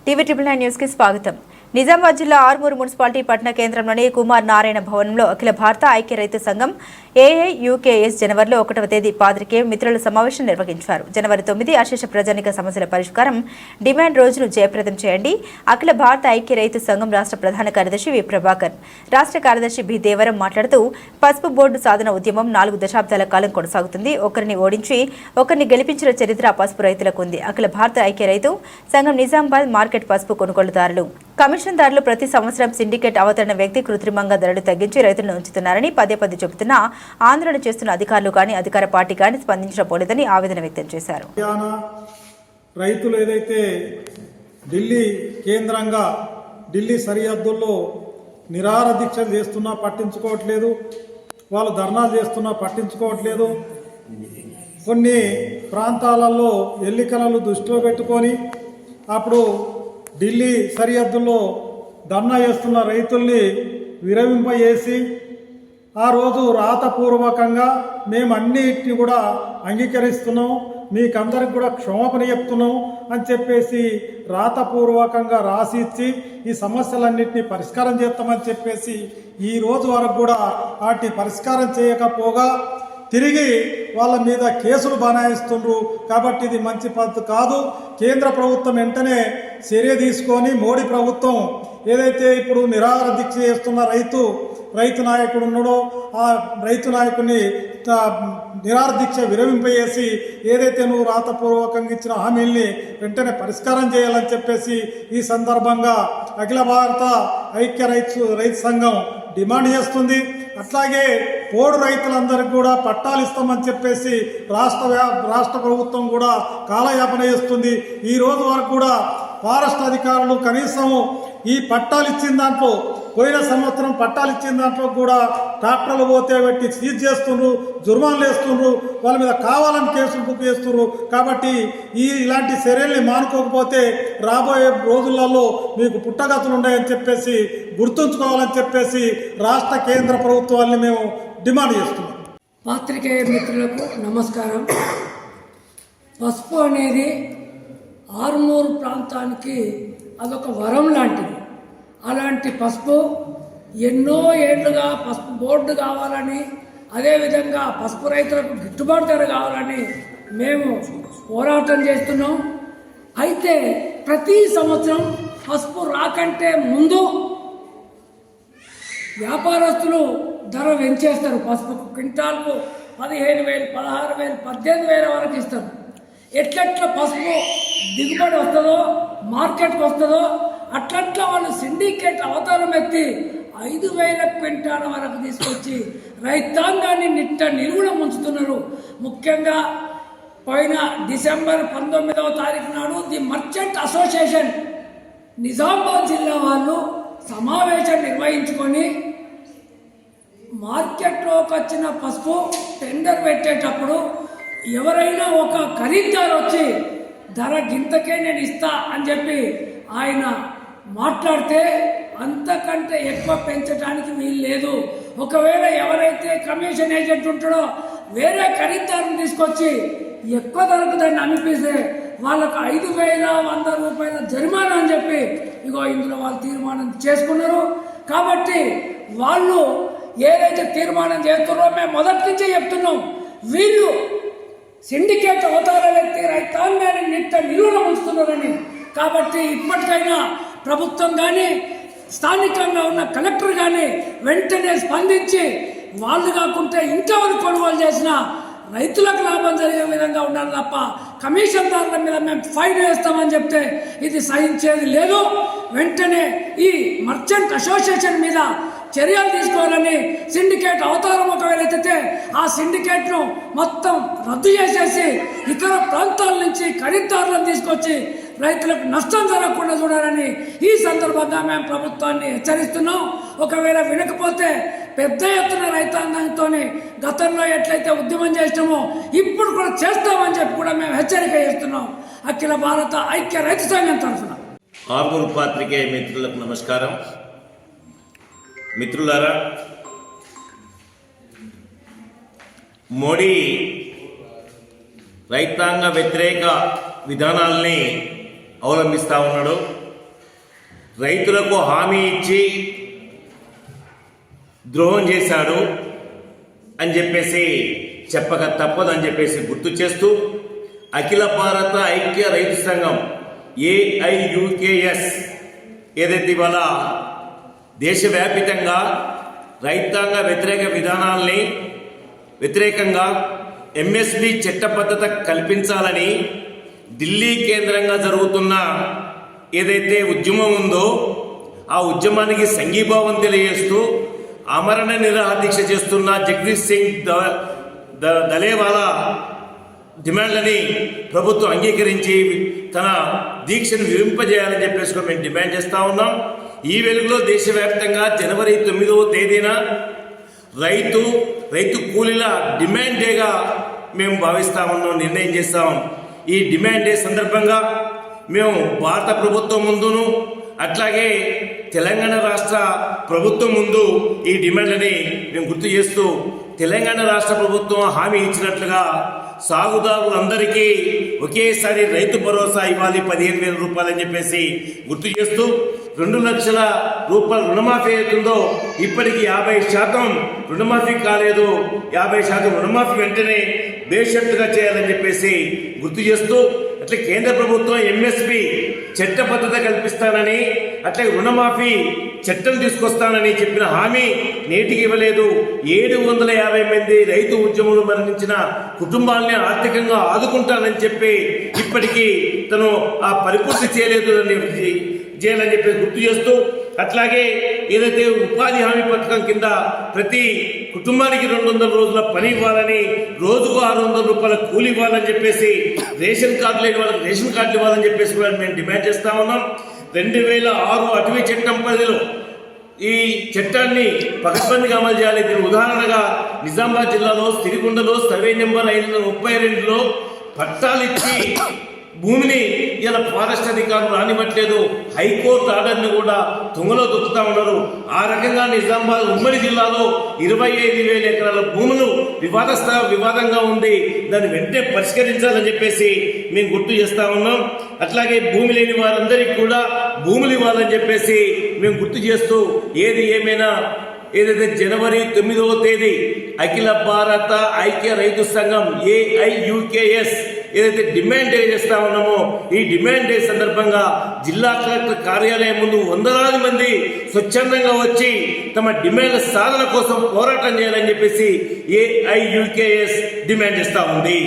TV triple 9 news కి స్వాగతం. నిజామాబాద్ జిల్లా ఆర్మూరు మున్సిపాలిటీ పట్టణ కేంద్రంలోని కుమార్ నారాయణ భవనంలో అఖిల భారత ఐక్య రైతు సంఘం ఏఐయుకేఎస్ జనవరిలో 1వ తేదీ పాత్రికేయ మిత్రుల సమావేశం నిర్వహించారు. జనవరి 9 అశేష ప్రజానిక సమస్యల పరిష్కారం డిమాండ్ రోజును జయప్రదం చేయండి. అఖిల భారత ఐక్య రైతు సంఘం రాష్ట్ర ప్రధాన కార్యదర్శి వి ప్రభాకర్, రాష్ట్ర కార్యదర్శి బి దేవరం మాట్లాడుతూ పసుపు బోర్డు సాధన ఉద్యమం 4 దశాబ్దాల కాలం కొనసాగుతుంది. ఒకరిని ఓడించి ఒకరిని గెలిపించిన చరిత్ర పసుపు రైతులకు ఉంది. అఖిల భారత ఐక్య రైతు సంఘం నిజామాబాద్ మార్కెట్ పసుపు కొనుగోలుదారులు కమిషన్దారులు ప్రతి సంవత్సరం సిండికేట్ అవతరణ వ్యక్తి కృత్రిమంగా ధరలు తగ్గించి రైతులను ఉంచుతున్నారని పదే చెబుతున్నా ఆందోళన చేస్తున్న అధికారులు కానీ అధికార పార్టీ కానీ స్పందించకపోలేదని ఆవేదన వ్యక్తం చేశారు. రైతులు ఏదైతే ఢిల్లీ కేంద్రంగా ఢిల్లీ సరిహద్దుల్లో నిరాహార దీక్షలు చేస్తున్నా పట్టించుకోవట్లేదు, వాళ్ళు ధర్నాలు చేస్తున్నా పట్టించుకోవట్లేదు. కొన్ని ప్రాంతాలలో ఎన్నికలను దృష్టిలో పెట్టుకొని అప్పుడు ఢిల్లీ సరిహద్దుల్లో ధర్నా చేస్తున్న రైతుల్ని విరమింపజేసి ఆ రోజు రాతపూర్వకంగా మేము అన్నిటిని కూడా అంగీకరిస్తున్నాం, మీకందరికి కూడా క్షమాపణ చెప్తున్నాం అని చెప్పేసి రాతపూర్వకంగా రాసి ఇచ్చి ఈ సమస్యలన్నింటినీ పరిష్కారం చేస్తామని చెప్పేసి ఈ రోజు వరకు కూడా వాటిని పరిష్కారం చేయకపోగా తిరిగి వాళ్ళ మీద కేసులు బనాయిస్తుండ్రు. కాబట్టి ఇది మంచి పద్ధతి కాదు. కేంద్ర ప్రభుత్వం వెంటనే చర్య తీసుకొని మోడీ ప్రభుత్వం ఏదైతే ఇప్పుడు నిరాహార దీక్ష చేస్తున్న రైతు నాయకుడు ఉన్నాడో ఆ రైతు నాయకుడిని నిరాహార దీక్ష విరమింపజేసి ఏదైతే నువ్వు రాతపూర్వకంగా ఇచ్చిన హామీల్ని వెంటనే పరిష్కారం చేయాలని చెప్పేసి ఈ సందర్భంగా అఖిల భారత ఐక్య రైతు సంఘం డిమాండ్ చేస్తుంది. అట్లాగే పోడు రైతులందరికీ కూడా పట్టాలు ఇస్తామని చెప్పేసి రాష్ట్ర ప్రభుత్వం కూడా కాలయాపన చేస్తుంది. ఈ రోజు వరకు కూడా ఫారెస్ట్ అధికారులు కనీసం ఈ పట్టాలు ఇచ్చిన దాంట్లో పోయిన సంవత్సరం పట్టాలు ఇచ్చిన దాంట్లో కూడా ట్రాక్టర్లు పోతే పెట్టి సీజ్ చేస్తుండ్రు, జుర్మాన్లు వేస్తుండ్రు, వాళ్ళ మీద కావాలని కేసులు బుక్ చేస్తుండ్రు. కాబట్టి ఇలాంటి చర్యల్ని మానుకోకపోతే రాబోయే రోజులలో మీకు పుట్టగతులు ఉన్నాయని చెప్పేసి గుర్తుంచుకోవాలని చెప్పేసి రాష్ట్ర కేంద్ర ప్రభుత్వాన్ని మేము డిమాండ్ చేస్తున్నాం. పాత్రికేయ మిత్రులకు నమస్కారం. పసుపు అనేది ఆర్మూరు ప్రాంతానికి అదొక వరం లాంటిది. అలాంటి పసుపు ఎన్నో ఏళ్లుగా పసుపు బోర్డు కావాలని, అదేవిధంగా పసుపు రైతులకు గిట్టుబాటు ధర కావాలని మేము పోరాటం చేస్తున్నాం. అయితే ప్రతి సంవత్సరం పసుపు రాకంటే ముందు వ్యాపారస్తులు ధర పెంచేస్తారు. పసుపు క్వింటాల్కు 15,000, 16,000, 18,000 వరకు ఇస్తారు. ఎట్లెట్లా పసుపు దిగుబడి వస్తుందో, మార్కెట్కి వస్తుందో అట్లట్లా వాళ్ళు సిండికేట్ అవతారం ఎత్తి 5,000 క్వింటాల వరకు తీసుకొచ్చి రైతాంగాన్ని నిలువున ముంచుతున్నారు. ముఖ్యంగా పోయిన డిసెంబర్ 19వ తారీఖు నాడు ది మర్చెంట్ అసోసియేషన్ నిజామాబాద్ జిల్లా వాళ్ళు సమావేశం నిర్వహించుకొని మార్కెట్లోకి వచ్చిన పసుపు టెండర్ పెట్టేటప్పుడు ఎవరైనా ఒక ఖరీదారు వచ్చి ధర గింతకే నేను ఇస్తా అని చెప్పి ఆయన మాట్లాడితే అంతకంటే ఎక్కువ పెంచడానికి వీలు లేదు. ఒకవేళ ఎవరైతే కమిషన్ ఏజెంట్ ఉంటాడో వేరే ఖరీదారుని తీసుకొచ్చి ఎక్కువ ధరకు దాన్ని అనిపిస్తే వాళ్ళకు 5,100 రూపాయల జరిమానా అని చెప్పి ఇందులో వాళ్ళు తీర్మానం చేసుకున్నారు. కాబట్టి వాళ్ళు ఏదైతే తీర్మానం చేస్తున్నారో మేము మొదటి నుంచే చెప్తున్నాం, వీళ్ళు సిండికేట్ అవతారాలెత్తి రైతాంగాన్ని నిలువున ఉంచుతున్నారని. కాబట్టి ఇప్పటికైనా ప్రభుత్వం కానీ స్థానికంగా ఉన్న కలెక్టర్ కానీ వెంటనే స్పందించి వాళ్ళు కాకుంటే ఇంకెవరు కొనుగోలు చేసినా రైతులకు లాభం జరిగే విధంగా ఉండాలి తప్ప కమిషన్దారుల మీద మేము ఫైన్ వేస్తామని చెప్తే ఇది సహించేది లేదు. వెంటనే ఈ మర్చెంట్ అసోసియేషన్ మీద చర్యలు తీసుకోవాలని, సిండికేట్ అవతారం ఒకవేళ ఎత్తితే ఆ సిండికేట్ను మొత్తం రద్దు చేసేసి ఇతర ప్రాంతాల నుంచి ఖరీదారులను తీసుకొచ్చి రైతులకు నష్టం జరగకుండా చూడాలని ఈ సందర్భంగా మేము ప్రభుత్వాన్ని హెచ్చరిస్తున్నాం. ఒకవేళ వినకపోతే పెద్ద ఎత్తున రైతాంగంతో గతంలో ఎట్లయితే ఉద్యమం చేసినామో ఇప్పుడు కూడా చేస్తామని చెప్పి కూడా మేము హెచ్చరిక చేస్తున్నాం. అఖిల భారత ఐక్య రైతు సంఘం తరఫున ఆర్మూరు పాత్రికేయ మిత్రులకు నమస్కారం. మిత్రులారా, మోడీ రైతాంగ వ్యతిరేక విధానాల్ని అవలంబిస్తూ ఉన్నాడు. రైతులకు హామీ ఇచ్చి ద్రోహం చేశాడు అని చెప్పేసి చెప్పక తప్పదు అని చెప్పేసి గుర్తు చేస్తూ అఖిల భారత ఐక్య రైతు సంఘం AIUKS ఏదైతే ఇవాళ దేశవ్యాపితంగా రైతాంగ వ్యతిరేక విధానాల్ని వ్యతిరేకంగా MSP చట్టబద్ధత కల్పించాలని ఢిల్లీ కేంద్రంగా జరుగుతున్న ఏదైతే ఉద్యమం ఉందో ఆ ఉద్యమానికి సంఘీభావం తెలియజేస్తూ ఆమరణ నిరాహార దీక్ష చేస్తున్న జగదీష్ సింగ్ దలేవాలా డిమాండ్లని ప్రభుత్వం అంగీకరించి తన దీక్షను విరింపజేయాలని చెప్పేసి మేము డిమాండ్ చేస్తూ ఉన్నాం. ఈ వెలుగులో దేశవ్యాప్తంగా జనవరి 9వ తేదీన రైతు కూలీల డిమాండ్ డేగా మేము భావిస్తా ఉన్నాం, నిర్ణయం చేస్తాం. ఈ డిమాండ్ డే సందర్భంగా మేము భారత ప్రభుత్వం ముందును అట్లాగే తెలంగాణ రాష్ట్ర ప్రభుత్వం ముందు ఈ డిమాండ్లని మేము గుర్తు చేస్తూ తెలంగాణ రాష్ట్ర ప్రభుత్వం హామీ ఇచ్చినట్లుగా సాగుదారులందరికీ ఒకేసారి రైతు భరోసా ఇవ్వాలి 15,000 రూపాయలు అని చెప్పేసి గుర్తు చేస్తూ 2 లక్షల రూపాయలు రుణమాఫీ అవుతుందో ఇప్పటికీ 50% రుణమాఫీ కాలేదు. 50% రుణమాఫీ వెంటనే బేషరతుగా చేయాలని చెప్పేసి గుర్తు చేస్తూ అట్లా కేంద్ర ప్రభుత్వం MSP చట్టబద్ధత కల్పిస్తానని అట్లా రుణమాఫీ చట్టం తీసుకొస్తానని చెప్పిన హామీ నేటికి ఇవ్వలేదు. 750 మంది రైతు ఉద్యమంలో మరణించిన కుటుంబాలని ఆర్థికంగా ఆదుకుంటానని చెప్పి ఇప్పటికీ తను ఆ పరిపూర్తి చేయాలని చెప్పి గుర్తు చేస్తూ అట్లాగే ఏదైతే ఉపాధి హామీ పథకం కింద ప్రతి కుటుంబానికి 200 రోజుల పని ఇవ్వాలని, రోజుకు 600 రూపాయల కూలి ఇవ్వాలని చెప్పేసి, రేషన్ కార్డు లేని వాళ్ళకి రేషన్ కార్డులు ఇవ్వాలని చెప్పేసి కూడా మేము డిమాండ్ చేస్తా ఉన్నాం. 2006 అటవీ చట్టం పరిధిలో ఈ చట్టాన్ని పకడ్బందీగా అమలు చేయాలి. దీని ఉదాహరణగా నిజామాబాద్ జిల్లాలో సిరికొండలో సర్వే నెంబర్ 532లో పట్టాలిచ్చి భూమిని ఇలా ఫారెస్ట్ అధికారులు రానివ్వట్లేదు. హైకోర్టు ఆర్డర్ని కూడా తుంగలో దొక్కుతా ఉన్నారు. ఆ రకంగా నిజామాబాద్ ఉమ్మడి జిల్లాలో 25,000 ఎకరాల భూములు వివాదంగా ఉంది. దాన్ని వెంటనే పరిష్కరించాలని చెప్పేసి మేము గుర్తు చేస్తా ఉన్నాం. అట్లాగే భూమి లేని వారందరికీ కూడా భూములు ఇవ్వాలని చెప్పేసి మేము గుర్తు చేస్తూ ఏది ఏమైనా ఏదైతే జనవరి 9వ తేదీ అఖిల భారత ఐక్య రైతు సంఘం AIUKS ఏదైతే డిమాండ్ డే చేస్తా ఉన్నామో ఈ డిమాండ్ డే సందర్భంగా జిల్లా కలెక్టర్ కార్యాలయం ముందు వందలాది మంది స్వచ్ఛందంగా వచ్చి తమ డిమాండ్ల సాధన కోసం పోరాటం చేయాలని చెప్పేసి AIUKS డిమాండ్ చేస్తా ఉంది.